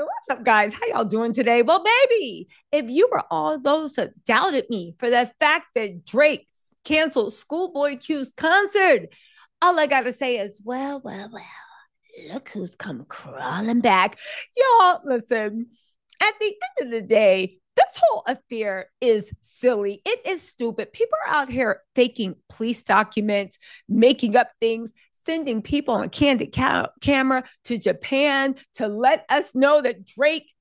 What's up, guys? How y'all doing today? Well, baby, if you were all those that doubted me for the fact that Drake canceled Schoolboy Q's concert, all I gotta say is, look who's come crawling back. Y'all, listen, at the end of the day, this whole affair is silly. It is stupid. People are out here faking police documents, making up things, sending people on candid camera to Japan to let us know that Drake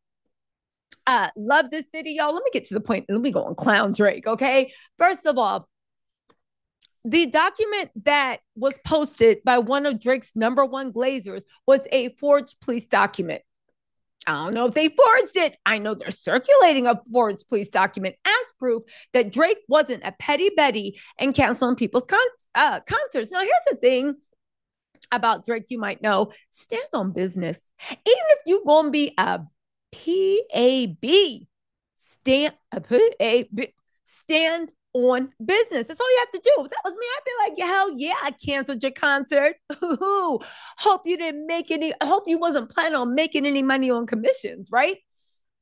loved this city. Y'all, let me get to the point. Let me go and clown Drake, okay? First of all, the document that was posted by one of Drake's number one glazers was a forged police document. I don't know if they forged it. I know they're circulating a forged police document as proof that Drake wasn't a petty Betty and canceling people's concerts. Now, here's the thing about Drake you might know. Stand on business. Even if you're going to be a PAB, stand on business. That's all you have to do. If that was me, I'd be like, yeah, hell yeah, I canceled your concert. Hope you didn't make any, hope you wasn't planning on making any money on commissions, right?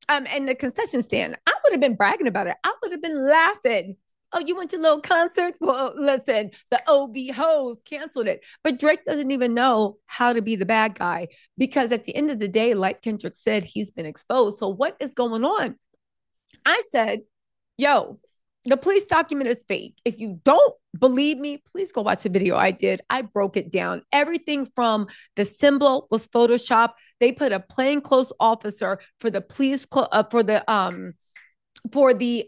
And the concession stand, I would have been bragging about it. I would have been laughing. Oh, you went to a little concert? Well, listen, the OB hoes canceled it. But Drake doesn't even know how to be the bad guy because at the end of the day, like Kendrick said, he's been exposed. So what is going on? I said, yo, the police document is fake. If you don't believe me, please go watch the video I did. I broke it down. Everything from the symbol was Photoshop. They put a plainclothes officer for the police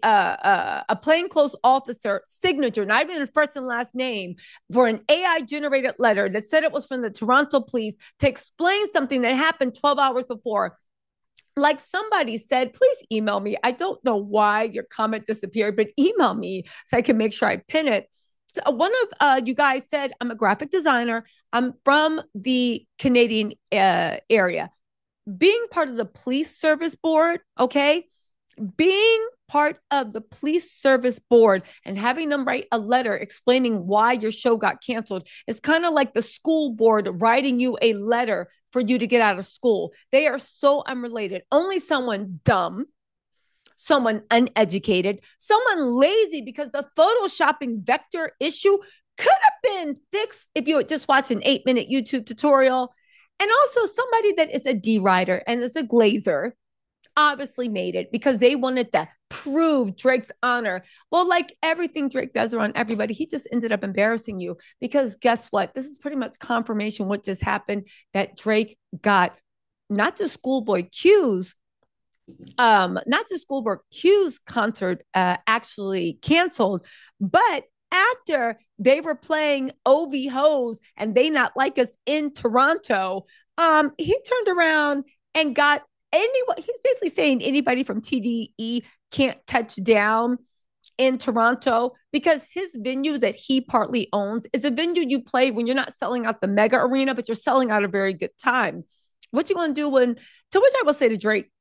a plainclothes officer signature, not even a first and last name, for an AI generated letter that said it was from the Toronto police to explain something that happened 12 hours before. Like somebody said, please email me. I don't know why your comment disappeared, but email me so I can make sure I pin it. So one of you guys said, I'm a graphic designer. I'm from the Canadian area. Being part of the police service board, okay? Being part of the police service board and having them write a letter explaining why your show got canceled is kind of like the school board writing you a letter for you to get out of school. They are so unrelated. Only someone dumb, someone uneducated, someone lazy, because the photoshopping vector issue could have been fixed if you had just watched an 8-minute YouTube tutorial. And also somebody that is a D writer and is a glazer obviously made it because they wanted to prove Drake's honor. Well, like everything Drake does around everybody, he just ended up embarrassing you because guess what? This is pretty much confirmation what just happened, that Drake got not just Schoolboy Q's concert actually canceled, but after they were playing OV Hoes and They Not Like Us in Toronto, he turned around and got anyone. He's basically saying anybody from TDE can't touch down in Toronto because his venue that he partly owns is a venue you play when you're not selling out the mega arena, but you're selling out a very good time. What you gonna do when? To which I will say to Drake,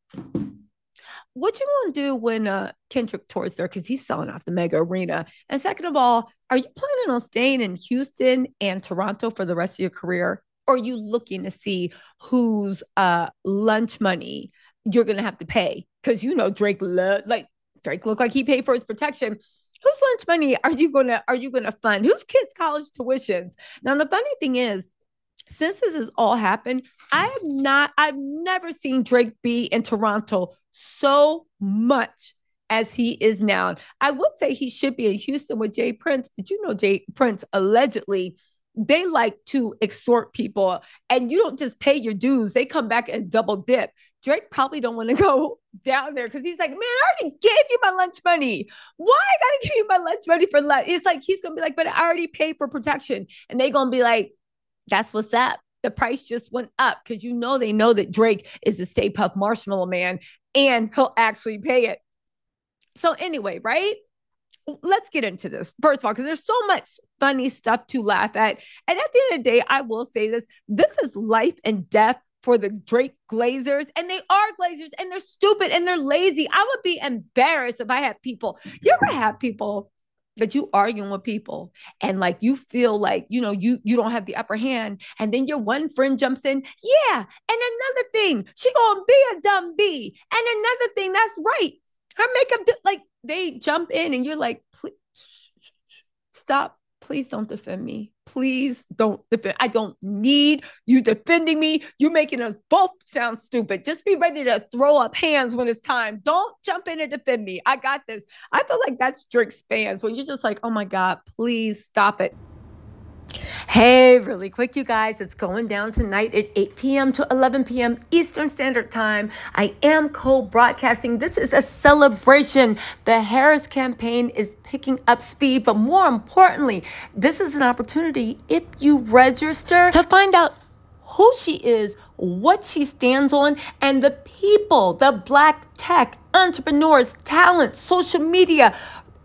what you gonna do when Kendrick tours there because he's selling off the mega arena? And second of all, are you planning on staying in Houston and Toronto for the rest of your career? Or are you looking to see whose lunch money you're gonna have to pay? Because you know Drake looked like he paid for his protection. Whose lunch money are you gonna fund? Whose kids' college tuitions? Now the funny thing is, since this has all happened, I've never seen Drake be in Toronto so much as he is now. I would say he should be in Houston with Jay Prince, but you know Jay Prince allegedly they like to extort people and you don't just pay your dues. They come back and double dip. Drake probably don't want to go down there because he's like, man, I already gave you my lunch money. Why I got to give you my lunch money for lunch? It's like, he's going to be like, but I already paid for protection. And they going to be like, that's what's up. The price just went up because they know that Drake is the Stay Puft Marshmallow Man and he'll actually pay it. So anyway, right? Let's get into this. First of all, because there's so much funny stuff to laugh at. And at the end of the day, I will say this. This is life and death for the Drake glazers. And they are glazers and they're stupid and they're lazy. I would be embarrassed if I had people. You ever have people that you arguing with people and like you feel like you don't have the upper hand, and then your one friend jumps in, yeah, and another thing, she gonna be a dumb bee, and another thing, that's right, her makeup like they jump in and you're like, please stop. Please don't defend me. Please don't defend. I don't need you defending me. You're making us both sound stupid. Just be ready to throw up hands when it's time. Don't jump in and defend me. I got this. I feel like that's Drake's fans when you're just like, oh my God, please stop it. Hey, really quick, you guys, it's going down tonight at 8 p.m. to 11 p.m. Eastern Standard Time. I am co-broadcasting. This is a celebration. The Harris campaign is picking up speed, but more importantly, this is an opportunity, if you register, to find out who she is, what she stands on, and the people, the Black tech, entrepreneurs, talent, social media,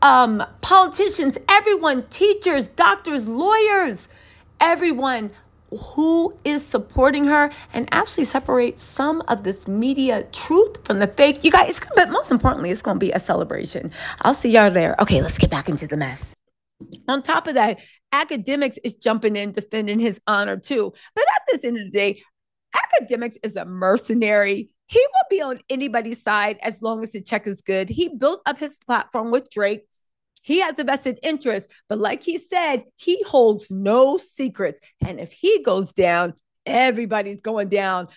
politicians, everyone, teachers, doctors, lawyers, everyone who is supporting her, and actually separate some of this media truth from the fake. You guys, but most importantly, it's going to be a celebration. I'll see y'all there. Okay, let's get back into the mess. On top of that, academics is jumping in, defending his honor too. But at this end of the day, academics is a mercenary. He will be on anybody's side as long as the check is good. He built up his platform with Drake. He has a vested interest, but like he said, he holds no secrets. And if he goes down, everybody's going down.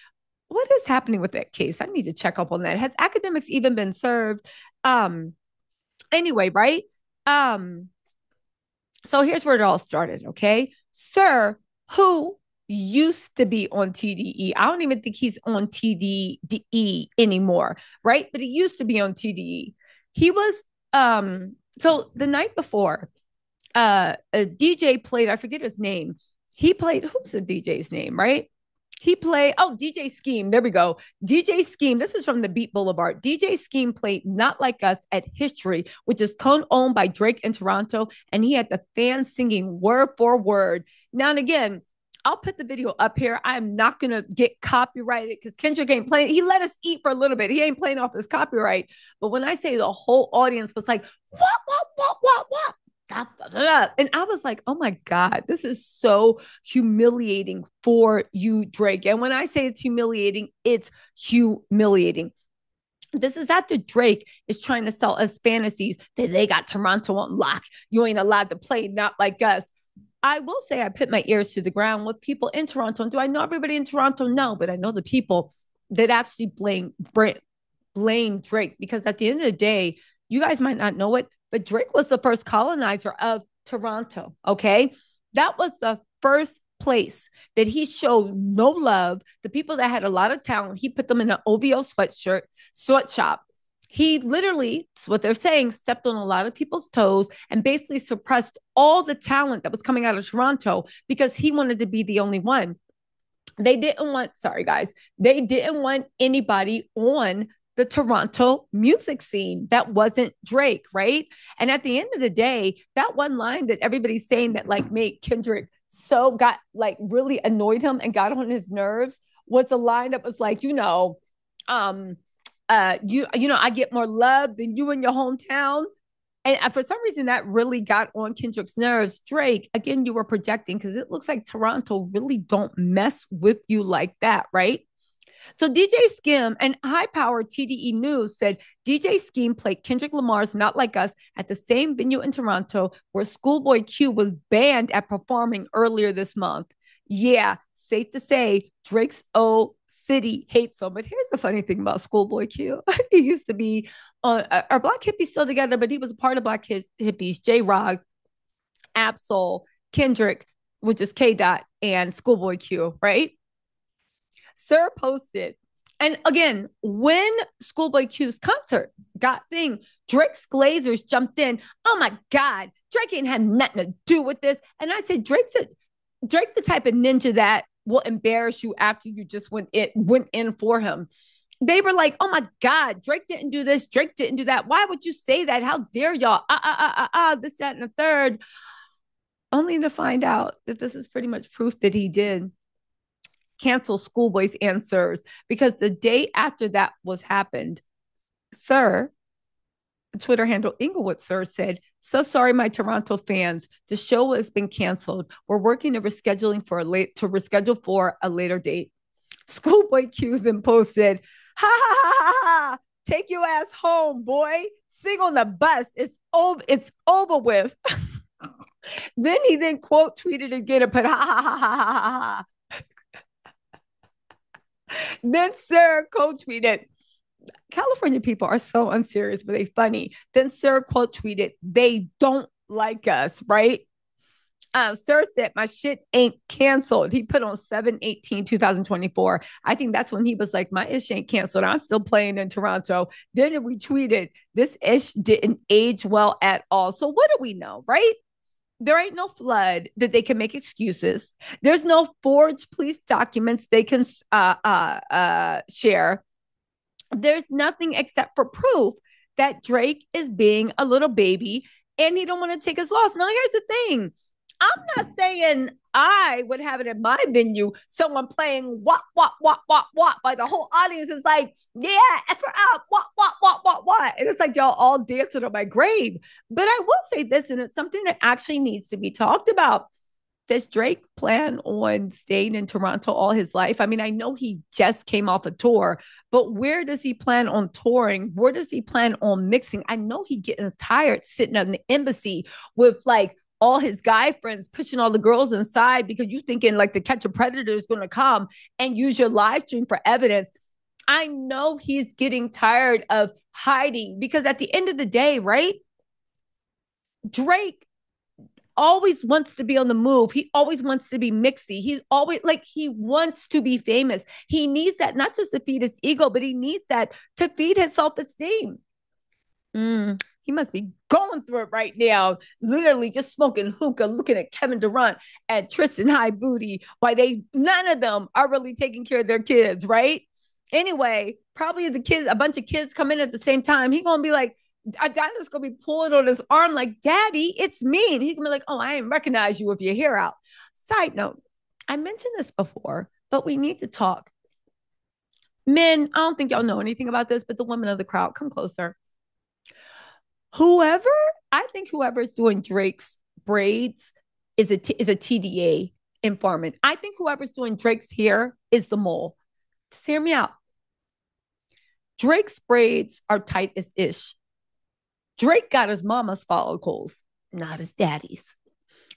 What is happening with that case? I need to check up on that. Has academics even been served? Anyway, right? So here's where it all started, okay? Sir, who used to be on TDE. I don't even think he's on TDE anymore, right? But he used to be on TDE. He was so the night before, a DJ played, I forget his name. He played, who's the DJ's name, right? He played, DJ Scheme. There we go. DJ Scheme. This is from the Beat Boulevard. DJ Scheme played Not Like Us at History, which is co-owned by Drake in Toronto. And he had the fans singing word for word. Now and again, I'll put the video up here. I'm not going to get copyrighted because Kendrick ain't playing. He let us eat for a little bit. He ain't playing off his copyright. But when I say the whole audience was like, what? And I was like, oh my God, this is so humiliating for you, Drake. And when I say it's humiliating, it's humiliating. This is after Drake is trying to sell us fantasies that they got Toronto on lock. You ain't allowed to play Not Like Us. I will say I put my ears to the ground with people in Toronto. And do I know everybody in Toronto? No, but I know the people that actually blame Drake, because at the end of the day, you guys might not know it, but Drake was the first colonizer of Toronto, okay? That was the first place that he showed no love. The people that had a lot of talent, he put them in an OVO sweatshop. He literally, what they're saying, stepped on a lot of people's toes and basically suppressed all the talent that was coming out of Toronto because he wanted to be the only one. They didn't want anybody on the Toronto music scene that wasn't Drake, right? And at the end of the day, that one line that everybody's saying that like made Kendrick really annoyed him and got on his nerves was the line that was like, I get more love than you in your hometown. And for some reason, that really got on Kendrick's nerves. Drake, again, you were projecting because it looks like Toronto really don't mess with you like that, right? So DJ Skim and high-powered TDE News said DJ Scheme played Kendrick Lamar's Not Like Us at the same venue in Toronto where Schoolboy Q was banned at performing earlier this month. Yeah, safe to say, Drake's old city hates him. But here's the funny thing about Schoolboy Q. He used to be on, are Black Hippies still together? But he was a part of Black Hippies, J-Rod, Absol, Kendrick, which is K-Dot, and Schoolboy Q, right? Sir posted, and again, when Schoolboy Q's concert got thing, Drake's Glazers jumped in. Oh my God, Drake ain't had nothing to do with this. And I said, Drake the type of ninja that will embarrass you after you just went in for him. They were like, oh my God, Drake didn't do this. Drake didn't do that. Why would you say that? How dare y'all? This, that, and the third. Only to find out that this is pretty much proof that he did cancel Schoolboy's answers, because the day after that was happened, sir, Twitter handle Inglewood Sir said, "So sorry, my Toronto fans. The show has been canceled. We're working to reschedule for a later date." Schoolboy Q then posted, "Ha ha ha ha ha! Take your ass home, boy. Sing on the bus. It's over with." Then he then quote tweeted again and put ha ha ha ha ha ha. Then Sarah quote tweeted, "California people are so unserious, but they funny." Then Sarah quote tweeted, "They don't like us, right?" Sir said, "My shit ain't canceled." He put on 7/18/2024. I think that's when he was like, "My ish ain't canceled. I'm still playing in Toronto." Then it retweeted, "This ish didn't age well at all." So what do we know, right? There ain't no flood that they can make excuses. There's no forged police documents they can share. There's nothing except for proof that Drake is being a little baby and he don't want to take his loss. Now, here's the thing. I'm not saying I would have it in my venue, someone playing what, like the whole audience is like, yeah, F her up, what. And it's like y'all all dancing on my grave. But I will say this, and it's something that actually needs to be talked about. Does Drake plan on staying in Toronto all his life? I mean, I know he just came off a tour, but where does he plan on touring? Where does he plan on mixing? I know he getting tired sitting in the embassy with like all his guy friends pushing all the girls inside because you thinking like the Catch a Predator is going to come and use your live stream for evidence. I know he's getting tired of hiding because at the end of the day, right? Drake always wants to be on the move. He always wants to be mixy. He's always like, he wants to be famous. He needs that not just to feed his ego, but he needs that to feed his self esteem. He must be going through it right now, literally just smoking hookah, looking at Kevin Durant and Tristan High Booty, why none of them are really taking care of their kids, right? Anyway, probably a bunch of kids come in at the same time. He gonna be like, Adonis gonna be pulling on his arm like, "Daddy, it's me." And he can be like, "Oh, I ain't recognize you with your hair out." Side note, I mentioned this before, but we need to talk. Men, I don't think y'all know anything about this, but the women of the crowd, come closer. Whoever, I think whoever is doing Drake's braids is a TDA informant. I think whoever's doing Drake's hair is the mole. Just hear me out. Drake's braids are tight as ish. Drake got his mama's follicles, not his daddy's.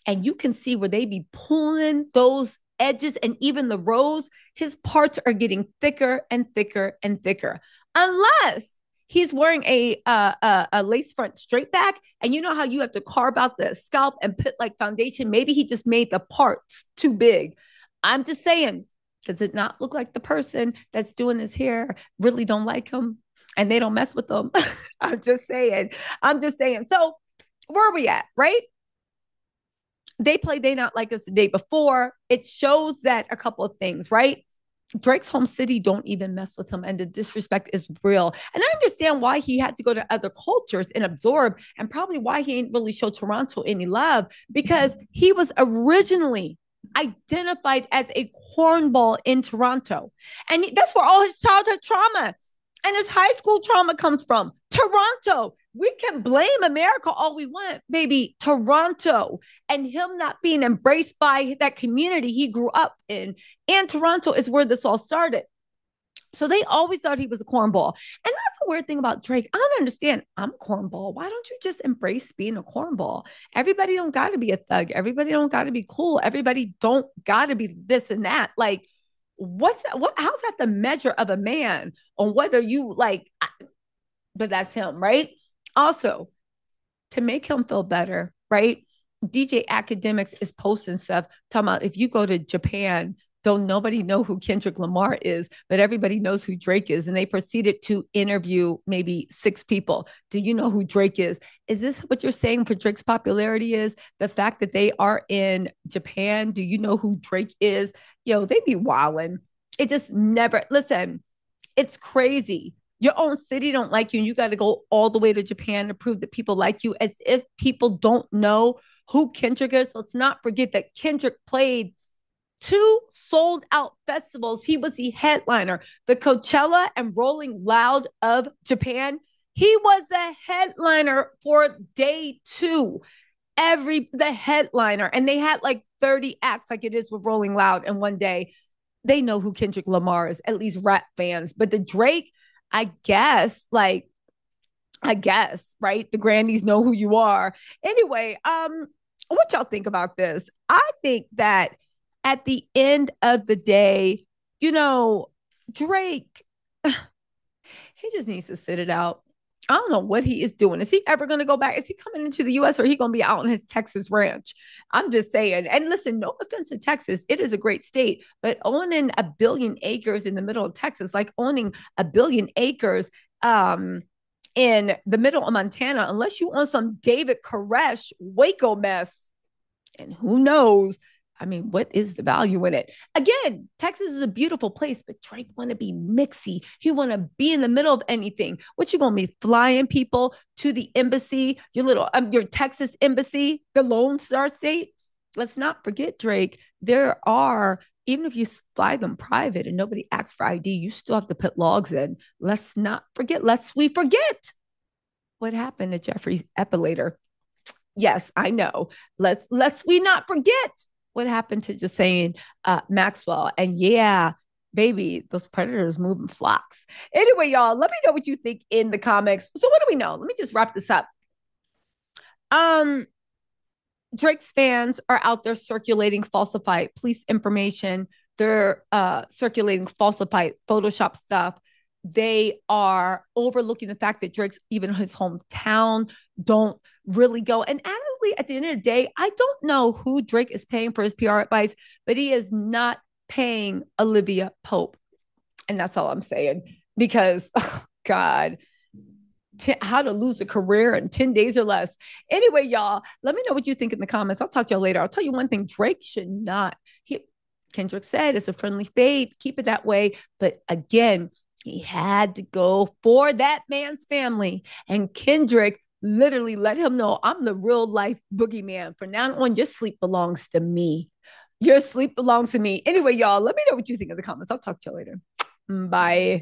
And you can see where they be pulling those edges and even the rows, his parts are getting thicker and thicker and thicker. Unless he's wearing a lace front straight back, and you know how you have to carve out the scalp and put like foundation. Maybe he just made the parts too big. I'm just saying, does it not look like the person that's doing his hair really don't like him and they don't mess with them? I'm just saying. I'm just saying. So where are we at, right? They played They Not Like Us the day before. It shows that a couple of things, right? Drake's home city don't even mess with him, and the disrespect is real. And I understand why he had to go to other cultures and absorb, and probably why he ain't really show Toronto any love, because he was originally identified as a cornball in Toronto. And that's where all his childhood trauma and his high school trauma comes from. Toronto. We can blame America all we want, baby. Toronto and him not being embraced by that community he grew up in. And Toronto is where this all started. So they always thought he was a cornball. And that's a weird thing about Drake. I don't understand. I'm a cornball. Why don't you just embrace being a cornball? Everybody don't got to be a thug. Everybody don't got to be cool. Everybody don't got to be this and that. Like, what's that? How's that the measure of a man on whether you like, but that's him, right? Also, to make him feel better, right? DJ Academics is posting stuff talking about if you go to Japan, don't nobody know who Kendrick Lamar is, but everybody knows who Drake is. And they proceeded to interview maybe 6 people. Do you know who Drake is? Is this what you're saying for Drake's popularity is? The fact that they are in Japan? Do you know who Drake is? Yo, they be wilding. It just never, listen, it's crazy. Your own city don't like you and you got to go all the way to Japan to prove that people like you, as if people don't know who Kendrick is. Let's not forget that Kendrick played 2 sold out festivals. He was the headliner, the Coachella and Rolling Loud of Japan. He was the headliner for day two. The headliner, and they had like 30 acts like it is with Rolling Loud in one day. They know who Kendrick Lamar is, at least rap fans. But the Drake, I guess, right? The Grandies know who you are. Anyway, what y'all think about this? I think that at the end of the day, you know, Drake, he just needs to sit it out. I don't know what he is doing. Is he ever going to go back? Is he coming into the US or is he going to be out on his Texas ranch? I'm just saying. And listen, no offense to Texas. It is a great state, but owning a billion acres in the middle of Texas, like owning a billion acres in the middle of Montana, unless you own some David Koresh Waco mess, and who knows, I mean, what is the value in it? Again, Texas is a beautiful place, but Drake want to be mixy. He want to be in the middle of anything. What you gonna be flying people to the embassy, your Texas embassy, the Lone Star State? Let's not forget, Drake. There are, even if you fly them private and nobody asks for ID, you still have to put logs in. Let's not forget. Lest we forget what happened to Jeffrey's epilator. Yes, I know. Let's we not forget what happened to just saying Maxwell. And yeah, baby, those predators move in flocks. Anyway, y'all, let me know what you think in the comments. So what do we know? Let me just wrap this up. Um, Drake's fans are out there circulating falsified police information. They're circulating falsified Photoshop stuff. They are overlooking the fact that Drake's even his hometown don't really go. And honestly, at the end of the day, I don't know who Drake is paying for his PR advice, but he is not paying Olivia Pope. And that's all I'm saying. Because, oh God, how to lose a career in 10 days or less. Anyway, y'all, let me know what you think in the comments. I'll talk to y'all later. I'll tell you one thing, Drake should not. Kendrick said it's a friendly fade. Keep it that way. But again, he had to go for that man's family. And Kendrick literally let him know, I'm the real life boogeyman. From now on, your sleep belongs to me. Your sleep belongs to me. Anyway, y'all, let me know what you think in the comments. I'll talk to you later. Bye.